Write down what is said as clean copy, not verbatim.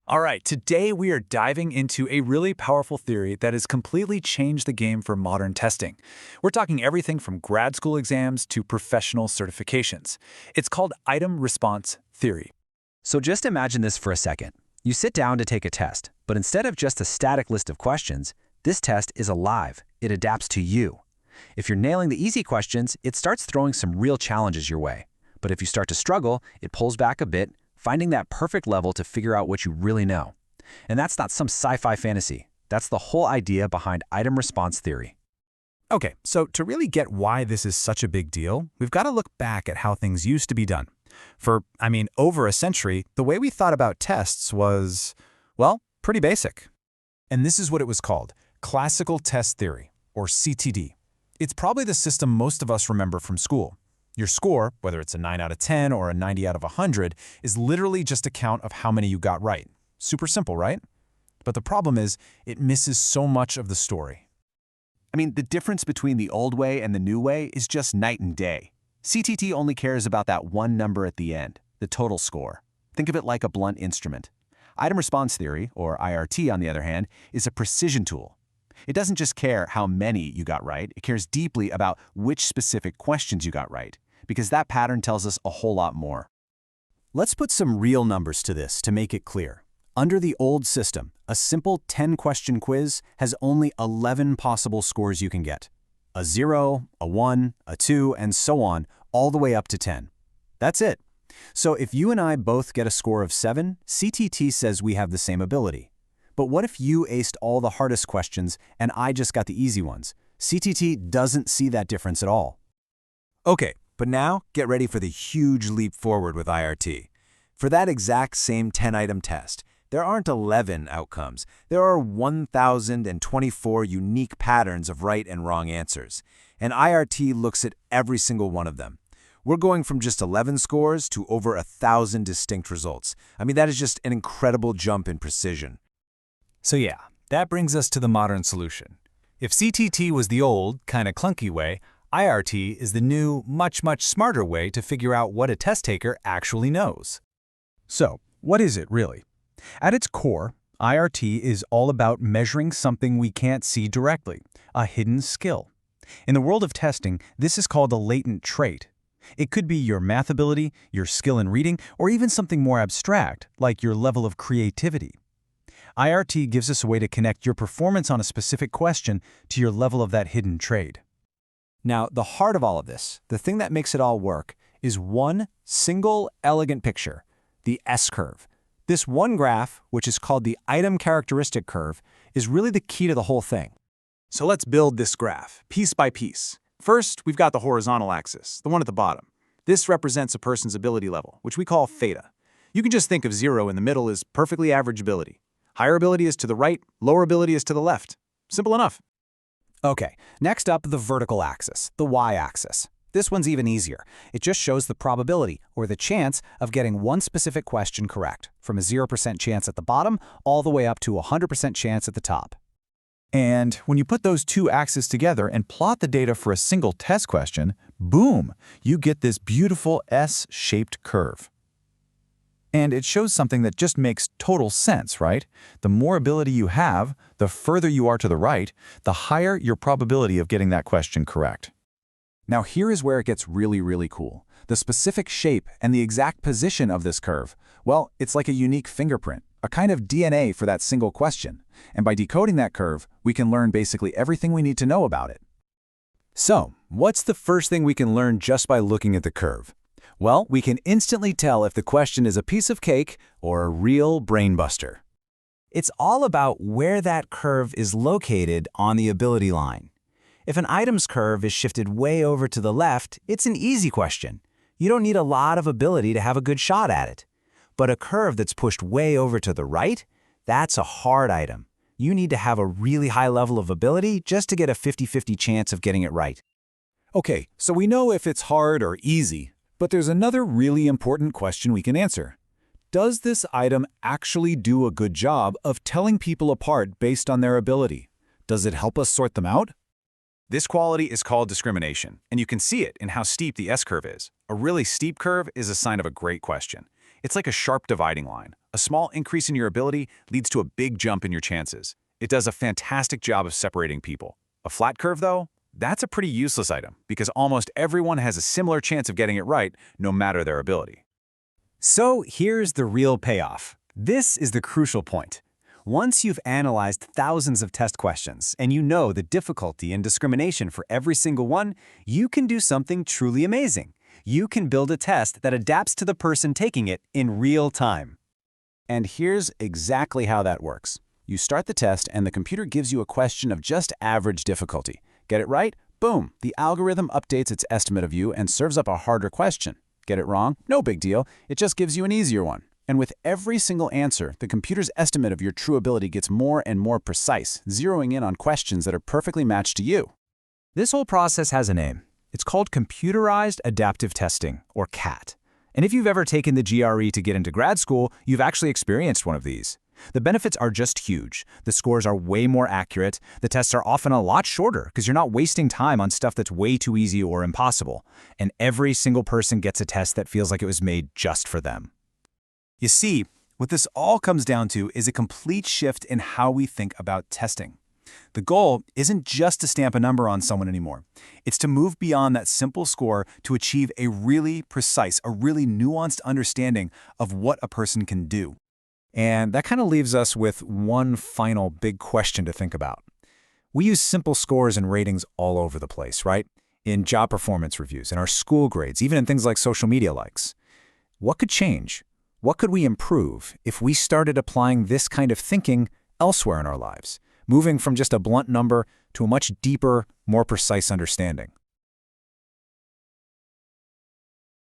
All right, today we are diving into a really powerful theory that has completely changed the game for modern testing. We're talking everything from grad school exams to professional certifications. It's called item response theory. So just imagine this for a second. You sit down to take a test, but instead of just a static list of questions, this test is alive. It adapts to you. If you're nailing the easy questions, it starts throwing some real challenges your way. But if you start to struggle, it pulls back a bit, finding that perfect level to figure out what you really know. And that's not some sci-fi fantasy. That's the whole idea behind item response theory. Okay, so to really get why this is such a big deal, we've got to look back at how things used to be done. For, over a century, the way we thought about tests was, well, pretty basic. And this is what it was called, classical test theory, or CTD. It's probably the system most of us remember from school. Your score, whether it's a 9 out of 10 or a 90 out of 100, is literally just a count of how many you got right. Super simple, right? But the problem is, it misses so much of the story. The difference between the old way and the new way is just night and day. CTT only cares about that one number at the end, the total score. Think of it like a blunt instrument. Item response theory, or IRT on the other hand, is a precision tool. It doesn't just care how many you got right, it cares deeply about which specific questions you got right, because that pattern tells us a whole lot more. Let's put some real numbers to this to make it clear. Under the old system, a simple 10-question quiz has only 11 possible scores you can get. A 0, a 1, a 2, and so on, all the way up to 10. That's it. So if you and I both get a score of 7, CTT says we have the same ability. But what if you aced all the hardest questions and I just got the easy ones? CTT doesn't see that difference at all. Okay, but now get ready for the huge leap forward with IRT. For that exact same 10-item test, there aren't 11 outcomes. There are 1,024 unique patterns of right and wrong answers. And IRT looks at every single one of them. We're going from just 11 scores to over 1,000 distinct results. That is just an incredible jump in precision. So yeah, that brings us to the modern solution. If CTT was the old, kind of clunky way, IRT is the new, much smarter way to figure out what a test taker actually knows. So, what is it really? At its core, IRT is all about measuring something we can't see directly, a hidden skill. In the world of testing, this is called a latent trait. It could be your math ability, your skill in reading, or even something more abstract, like your level of creativity. IRT gives us a way to connect your performance on a specific question to your level of that hidden trait. Now, the heart of all of this, the thing that makes it all work, is one single elegant picture, the S-curve. This one graph, which is called the item characteristic curve, is really the key to the whole thing. So let's build this graph, piece by piece. First, we've got the horizontal axis, the one at the bottom. This represents a person's ability level, which we call theta. You can just think of 0 in the middle as perfectly average ability. Higher ability is to the right, lower ability is to the left. Simple enough. Okay, next up, the vertical axis, the y-axis. This one's even easier. It just shows the probability, or the chance, of getting one specific question correct, from a 0% chance at the bottom all the way up to a 100% chance at the top. And when you put those two axes together and plot the data for a single test question, boom, you get this beautiful S-shaped curve. And it shows something that just makes total sense, right? The more ability you have, the further you are to the right, the higher your probability of getting that question correct. Now here is where it gets really cool. The specific shape and the exact position of this curve, well, it's like a unique fingerprint, a kind of DNA for that single question. And by decoding that curve, we can learn basically everything we need to know about it. So, what's the first thing we can learn just by looking at the curve? Well, we can instantly tell if the question is a piece of cake or a real brainbuster. It's all about where that curve is located on the ability line. If an item's curve is shifted way over to the left, it's an easy question. You don't need a lot of ability to have a good shot at it. But a curve that's pushed way over to the right, that's a hard item. You need to have a really high level of ability just to get a 50-50 chance of getting it right. Okay, so we know if it's hard or easy, but there's another really important question we can answer. Does this item actually do a good job of telling people apart based on their ability? Does it help us sort them out? This quality is called discrimination, and you can see it in how steep the S-curve is. A really steep curve is a sign of a great question. It's like a sharp dividing line. A A small increase in your ability leads to a big jump in your chances. It does a fantastic job of separating people. A flat curve, though, that's a pretty useless item because almost everyone has a similar chance of getting it right, no matter their ability. So here's the real payoff. This is the crucial point. Once you've analyzed thousands of test questions and you know the difficulty and discrimination for every single one, you can do something truly amazing. You can build a test that adapts to the person taking it in real time. And here's exactly how that works. You start the test and the computer gives you a question of just average difficulty. Get it right? Boom! The algorithm updates its estimate of you and serves up a harder question. Get it wrong? No big deal. It just gives you an easier one. And with every single answer, the computer's estimate of your true ability gets more and more precise, zeroing in on questions that are perfectly matched to you. This whole process has a name. It's called Computerized Adaptive Testing, or CAT. And if you've ever taken the GRE to get into grad school, you've actually experienced one of these. The benefits are just huge. The scores are way more accurate. The tests are often a lot shorter because you're not wasting time on stuff that's way too easy or impossible. And every single person gets a test that feels like it was made just for them. You see, what this all comes down to is a complete shift in how we think about testing. The goal isn't just to stamp a number on someone anymore. It's to move beyond that simple score to achieve a really precise, a really nuanced understanding of what a person can do. And that kind of leaves us with one final big question to think about. We use simple scores and ratings all over the place, right? In job performance reviews, in our school grades, even in things like social media likes. What could change? What could we improve if we started applying this kind of thinking elsewhere in our lives, moving from just a blunt number to a much deeper, more precise understanding?